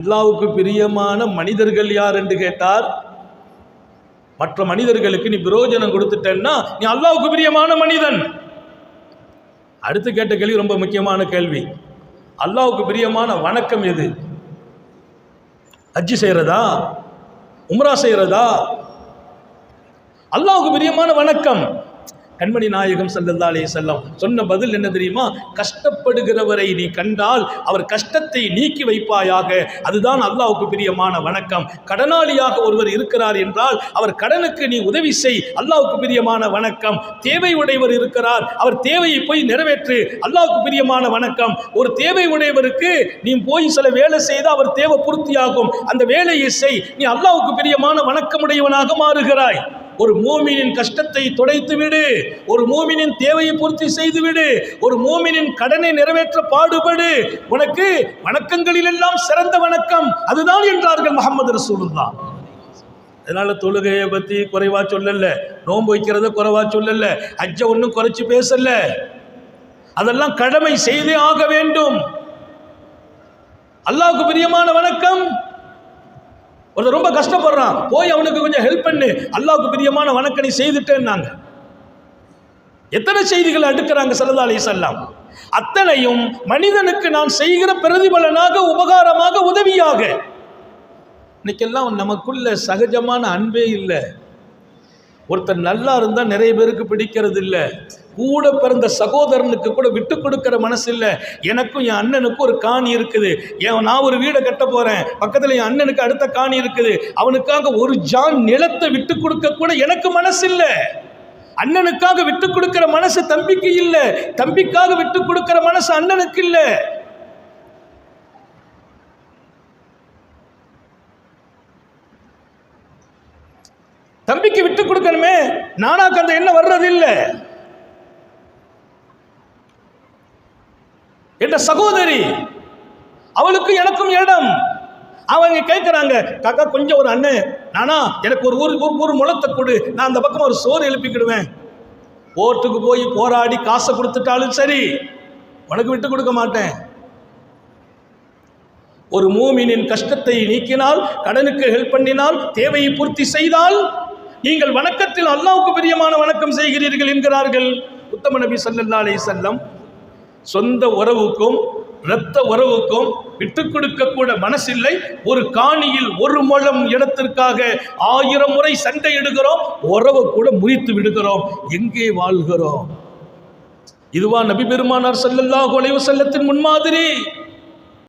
அல்லாஹ்வுக்கு பிரியமான மனிதர்கள் யார் என்று கேட்டார், மற்ற மனிதர்களுக்கு நீ பிரயோஜனம் கொடுத்துட்டேன்னா நீ அல்லாஹ்வுக்கு பிரியமான மனிதன். அடுத்து கேட்ட கேள்வி ரொம்ப முக்கியமான கேள்வி. அல்லாஹ்வுக்கு பிரியமான வணக்கம் எது? ஹஜ்ஜி செய்யறதா, உம்ரா செய்யறதா? அல்லாஹ்வுக்கு பிரியமான வணக்கம். கண்மணி நாயகம் ஸல்லல்லாஹு அலைஹி வஸல்லம் சொன்ன பதில் என்ன தெரியுமா? கஷ்டப்படுகிறவரை நீ கண்டால் அவர் கஷ்டத்தை நீக்கி வைப்பாயாக, அதுதான் அல்லாஹ்வுக்கு பிரியமான வணக்கம். கடனாளியாக ஒருவர் இருக்கிறார் என்றால் அவர் கடனுக்கு நீ உதவி செய், அல்லாஹ்வுக்கு பிரியமான வணக்கம். தேவை உடையவர் இருக்கிறார், அவர் தேவையை போய் நிறைவேற்று, அல்லாஹ்வுக்கு பிரியமான வணக்கம். ஒரு தேவை உடையவருக்கு நீ போய் சில வேலை செய்து அவர் தேவை பூர்த்தியாகும், அந்த வேலையை செய், நீ அல்லாஹ்வுக்கு பிரியமான வணக்கமுடையவனாக மாறுகிறாய். ஒரு மூமினின் கஷ்டத்தை துடைத்து விடு, ஒரு மூமினின் தேவையை பூர்த்தி செய்து விடு, ஒரு மூமினின் கடனை நிறைவேற்ற பாடுபடு, உனக்கு வணக்கங்களில் எல்லாம் சிறந்த வணக்கம் அதுதான் என்றார்கள் முஹம்மது ரசூலுல்லாஹ். அதனால தொழுகையை பத்தி குறைவா சொல்லல, நோன்பு வைக்கிறத குறைவா சொல்லல, ஹஜ்ஜை ஒன்றும் குறைச்சு பேசல, அதெல்லாம் கடமை செய்தே ஆக வேண்டும். அல்லாஹ்வுக்கு பிரியமான வணக்கம். ஒருத்தர் ரொம்ப கஷ்டப்படுறான், போய் அவனுக்கு கொஞ்சம் ஹெல்ப் பண்ணு, அல்லாஹ்வுக்கு பிரியமான வணக்கம் நீ செய்துட்டேன்னாங்க. எத்தனை செய்திகள் அடுக்கிறாங்க ஸல்லல்லாஹு அலைஹி வஸல்லம். அத்தனையும் மனிதனுக்கு நான் செய்கிற பிரதிபலனாக, உபகாரமாக, உதவியாக. இன்னைக்கெல்லாம் நமக்குள்ள சகஜமான அன்பே இல்லை. ஒருத்தர் நல்லா இருந்தா நிறைய பேருக்கு பிடிக்கிறது இல்லை. கூட பிறந்த சகோதரனுக்கு கூட விட்டு கொடுக்கிற மனசு இல்லை. எனக்கும் என் அண்ணனுக்கும் ஒரு காணி இருக்குது, நான் ஒரு வீடை கட்ட போறேன், பக்கத்தில் என் அண்ணனுக்கு அடுத்த காணி இருக்குது, அவனுக்காக ஒரு ஜான் நிலத்தை விட்டு கொடுக்க கூட எனக்கு மனசு இல்லை. அண்ணனுக்காக விட்டு கொடுக்கிற மனசு தம்பிக்கு இல்லை, தம்பிக்காக விட்டு கொடுக்கிற மனசு அண்ணனுக்கு இல்லை. தம்பிக்கு விட்டு கொடுக்கணுமே, நானாக்கு அந்த எண்ணம் வர்றது இல்லை. என்ற சகோதரி, அவளுக்கு எனக்கும் இடம். அவங்க கேட்கிறாங்க, காக்கா கொஞ்சம் ஒரு அண்ணன், நானா எனக்கு ஒரு முளத்தை கொடு, நான் அந்த பக்கம் ஒரு சோறு எழுப்பிக்கிடுவேன். கோர்ட்டுக்கு போய் போராடி காசை கொடுத்துட்டாலும் சரி, உனக்கு விட்டு கொடுக்க மாட்டேன். ஒரு மூமினின் கஷ்டத்தை நீக்கினால், கடனுக்கு ஹெல்ப் பண்ணினால், தேவையை பூர்த்தி செய்தால் நீங்கள் வணக்கத்தில் அல்லாஹ்வுக்கு பிரியமான வணக்கம் செய்கிறீர்கள் என்கிறார்கள் உத்தம நபி ஸல்லல்லாஹு அலைஹி வஸல்லம். சொந்த உறவுக்கும் இரத்த உறவுக்கும் விட்டு கொடுக்க கூட மனசில்லை. ஒரு காணியில் ஒரு முழம் இடத்திற்காக 1000 முறை சண்டையிடுகிறோம், உறவை கூட முறித்து விடுகிறோம். எங்கே வாழ்கிறோம்? இதுவா நபி பெருமானார் ஸல்லல்லாஹு அலைஹி வஸல்லத்தின் முன்மாதிரி?